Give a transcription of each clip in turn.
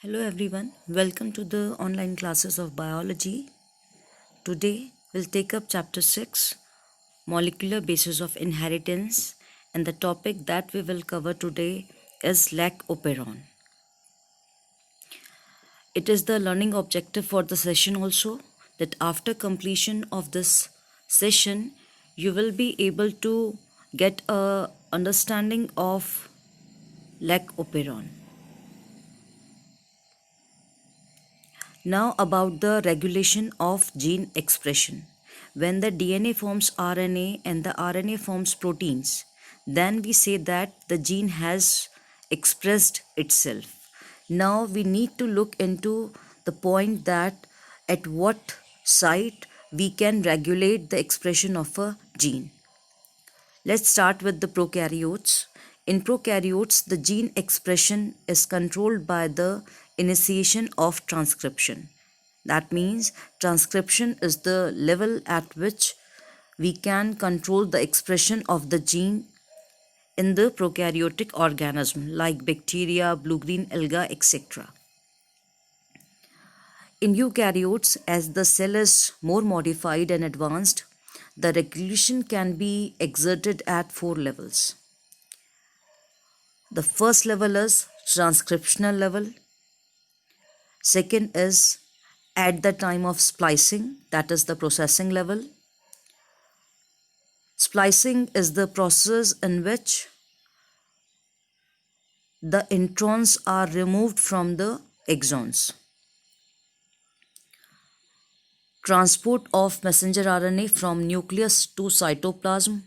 Hello everyone, welcome to the online classes of biology. Today we'll take up chapter 6, molecular basis of inheritance, and the topic that we will cover today is lac operon. It is the learning objective for the session also that after completion of this session you will be able to get a understanding of lac operon. Now about the regulation of gene expression. When the DNA forms RNA and the RNA forms proteins, then we say that the gene has expressed itself. Now we need to look into the point that at what site we can regulate the expression of a gene. Let's start with the prokaryotes. In prokaryotes, the gene expression is controlled by the initiation of transcription. That means transcription is the level at which we can control the expression of the gene in the prokaryotic organism like bacteria, blue-green algae, etc. In eukaryotes, as the cell is more modified and advanced, the regulation can be exerted at 4 levels. The first level is transcriptional level. Second is at the time of splicing, that is the processing level. Splicing is the process in which the introns are removed from the exons. Transport of messenger RNA from nucleus to cytoplasm,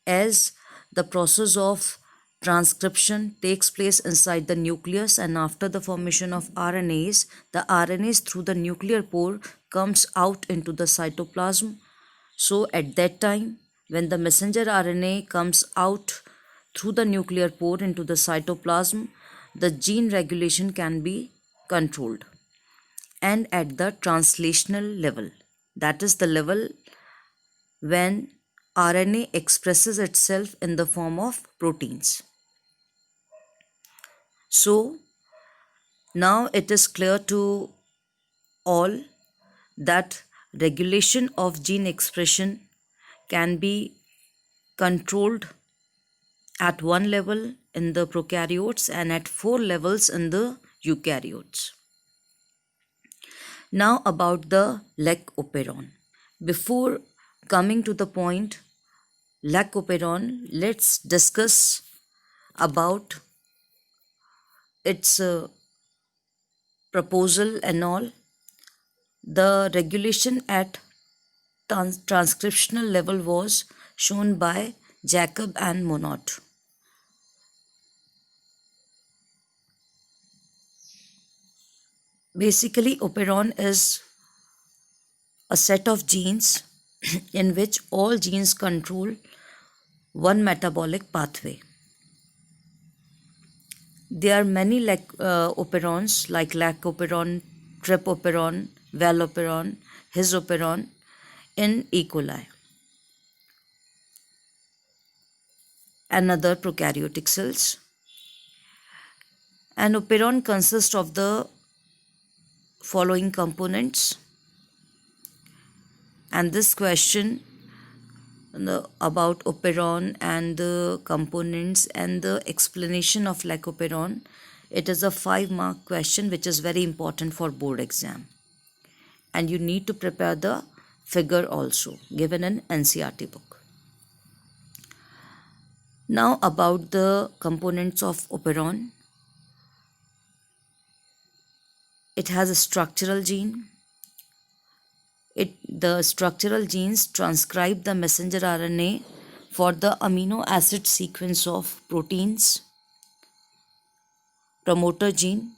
as the process of transcription takes place inside the nucleus, and after the formation of RNAs, the RNAs through the nuclear pore comes out into the cytoplasm. So at that time, when the messenger RNA comes out through the nuclear pore into the cytoplasm, the gene regulation can be controlled. And at the translational level, that is the level when RNA expresses itself in the form of proteins. So now it is clear to all that regulation of gene expression can be controlled at 1 level in the prokaryotes and at 4 levels in the eukaryotes. Now about the lac operon. Before coming to the point lac operon, let's discuss about its proposal and all. The regulation at transcriptional level was shown by Jacob and Monod. Basically, operon is a set of genes in which all genes control one metabolic pathway. There are many operons like lac operon, trip operon, val operon, his operon in E. coli and other prokaryotic cells. An operon consists of the following components, and this question about operon and the components and the explanation of lac operon, it is a 5-mark question which is very important for board exam, and you need to prepare the figure also given in NCERT book. Now about the components of operon. It has a structural gene. The structural genes transcribe the messenger RNA for the amino acid sequence of proteins. Promoter gene.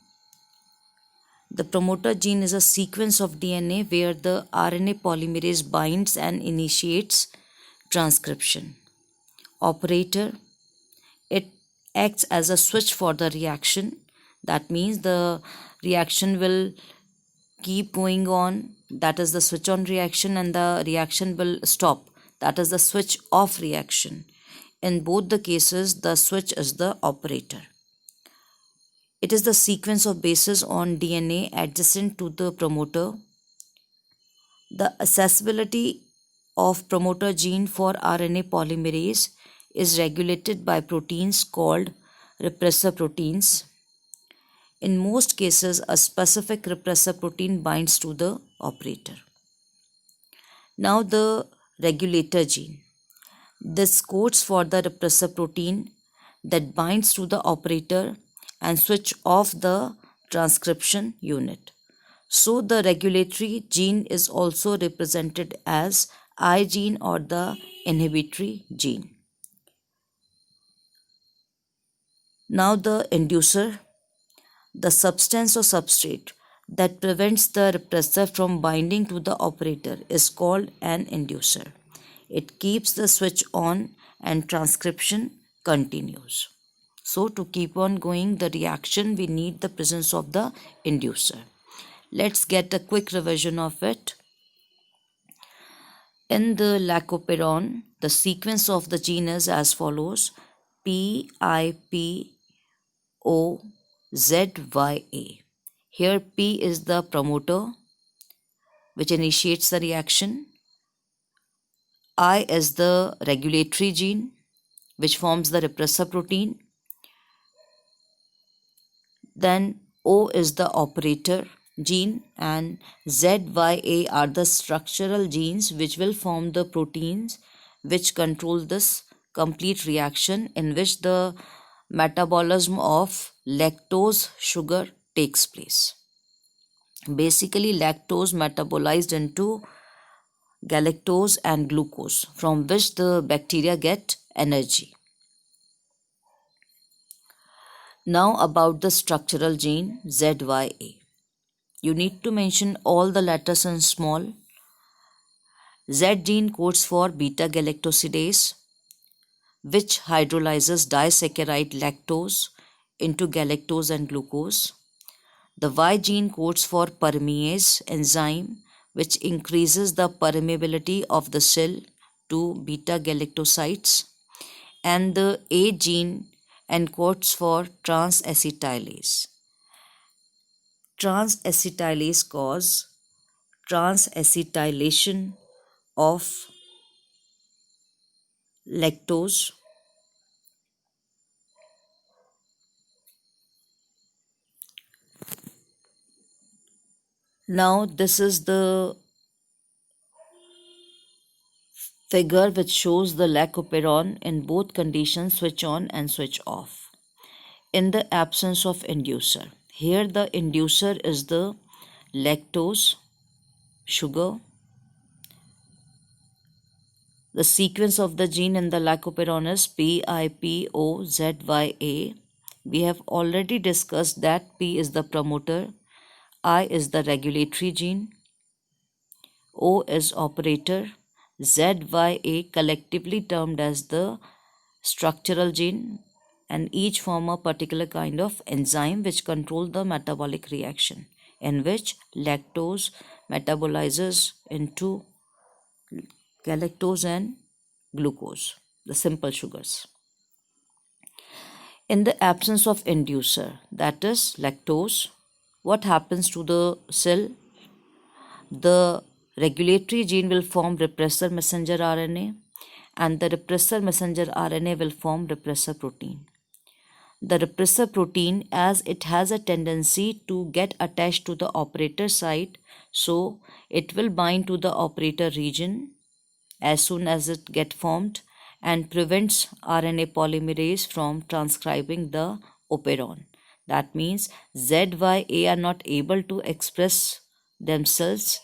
The promoter gene is a sequence of DNA where the RNA polymerase binds and initiates transcription. Operator. It acts as a switch for the reaction. That means the reaction will keep going on, that is the switch on reaction, and the reaction will stop, that is the switch off reaction. In both the cases, the switch is the operator. It is the sequence of bases on DNA adjacent to the promoter. The accessibility of promoter gene for RNA polymerase is regulated by proteins called repressor proteins. In most cases, a specific repressor protein binds to the operator. Now, the regulator gene. This codes for the repressor protein that binds to the operator and switch off the transcription unit. So the regulatory gene is also represented as I gene or the inhibitory gene. Now the inducer, the substance or substrate that prevents the repressor from binding to the operator is called an inducer. It keeps the switch on and transcription continues. So to keep on going the reaction, we need the presence of the inducer. Let's get a quick revision of it. In the lacoperon, the sequence of the gene is as follows: PIPOZYA. Here P is the promoter which initiates the reaction. I is the regulatory gene which forms the repressor protein. Then O is the operator gene and ZYA are the structural genes which will form the proteins which control this complete reaction in which the metabolism of lactose sugar takes place. Basically, lactose metabolized into galactose and glucose from which the bacteria get energy. Now about the structural gene ZYA. You need to mention all the letters in small. Z gene codes for beta galactosidase, which hydrolyzes disaccharide lactose into galactose and glucose. The Y gene codes for permease enzyme, which increases the permeability of the cell to beta galactosides. And the A gene encodes for transacetylase. Transacetylase cause transacetylation of lactose. Now this is the figure which shows the lacoperon in both conditions, switch on and switch off. In the absence of inducer, here the inducer is the lactose sugar. The sequence of the gene in the lacoperon is PIPOZYA. We have already discussed that P is the promoter, I is the regulatory gene, O is operator, ZYA collectively termed as the structural gene, and each form a particular kind of enzyme which control the metabolic reaction in which lactose metabolizes into galactose and glucose, the simple sugars. In the absence of inducer, that is lactose, what happens to the cell? The regulatory gene will form repressor messenger RNA and the repressor messenger RNA will form repressor protein. The repressor protein, as it has a tendency to get attached to the operator site, so it will bind to the operator region as soon as it get formed and prevents RNA polymerase from transcribing the operon. That means ZYA are not able to express themselves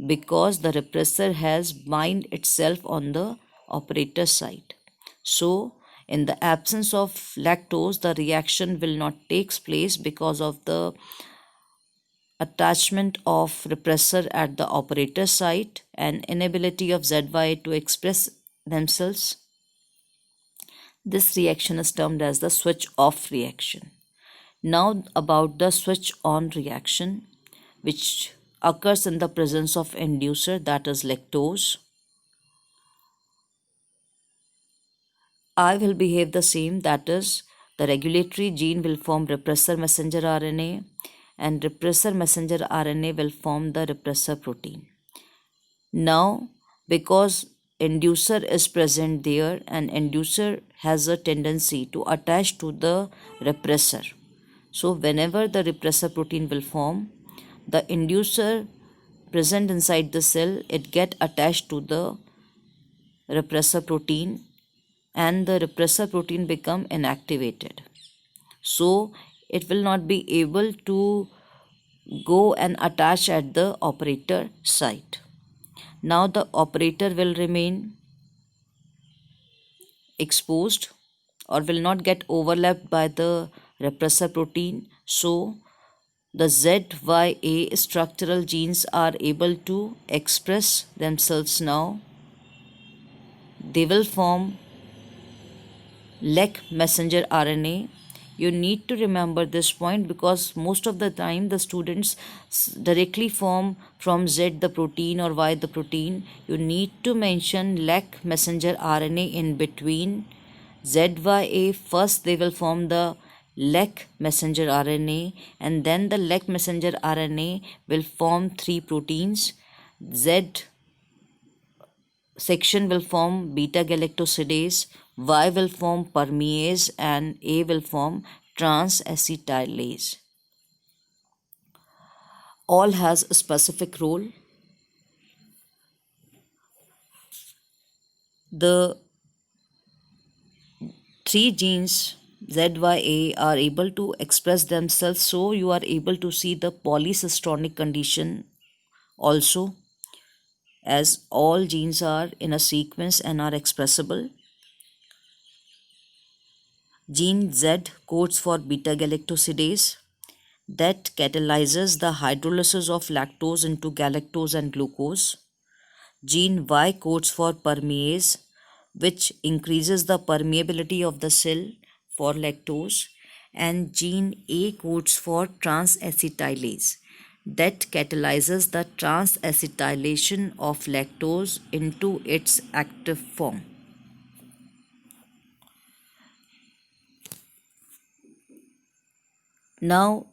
because the repressor has bind itself on the operator site. So in the absence of lactose, the reaction will not take place because of the attachment of repressor at the operator site and inability of ZY to express themselves. This reaction is termed as the switch off reaction. Now about the switch on reaction, which occurs in the presence of inducer, that is lactose. I will behave the same, that is The regulatory gene will form repressor messenger RNA, and repressor messenger RNA will form the repressor protein. Now, because inducer is present there, and inducer has a tendency to attach to the repressor. So whenever the repressor protein will form, the inducer present inside the cell, it get attached to the repressor protein, and the repressor protein become inactivated. So it will not be able to go and attach at the operator site. Now the operator will remain exposed or will not get overlapped by the repressor protein. So the ZYA structural genes are able to express themselves now. They will form LEC messenger RNA. You need to remember this point because most of the time the students directly form from Z the protein or Y the protein. You need to mention LEC messenger RNA in between. ZYA, first they will form the LEC messenger RNA, and then the LEC messenger RNA will form 3 proteins. Z section will form beta galactosidase, Y will form permease, and A will form transacetylase. All has a specific role. The 3 genes ZYA are able to express themselves, so you are able to see the polycystonic condition also, as all genes are in a sequence and are expressible. Gene Z codes for beta galactosidase that catalyzes the hydrolysis of lactose into galactose and glucose. Gene Y codes for permease, which increases the permeability of the cell for lactose. And gene A codes for transacetylase, that catalyzes the transacetylation of lactose into its active form. Now,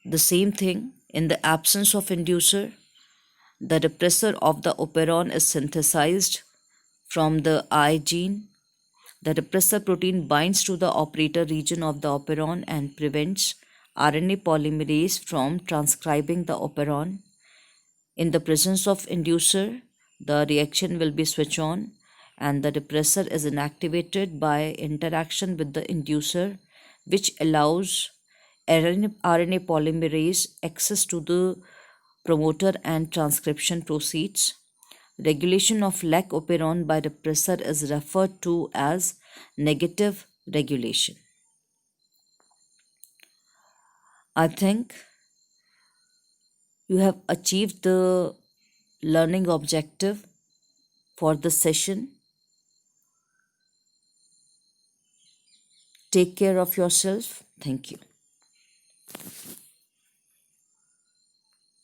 the same thing, in the absence of inducer, the repressor of the operon is synthesized from the I gene. The repressor protein binds to the operator region of the operon and prevents RNA polymerase from transcribing the operon. In the presence of inducer, the reaction will be switched on and the repressor is inactivated by interaction with the inducer, which allows RNA polymerase access to the promoter and transcription proceeds. Regulation of lac operon by repressor is referred to as negative regulation. I think you have achieved the learning objective for this session. Take care of yourself. Thank you.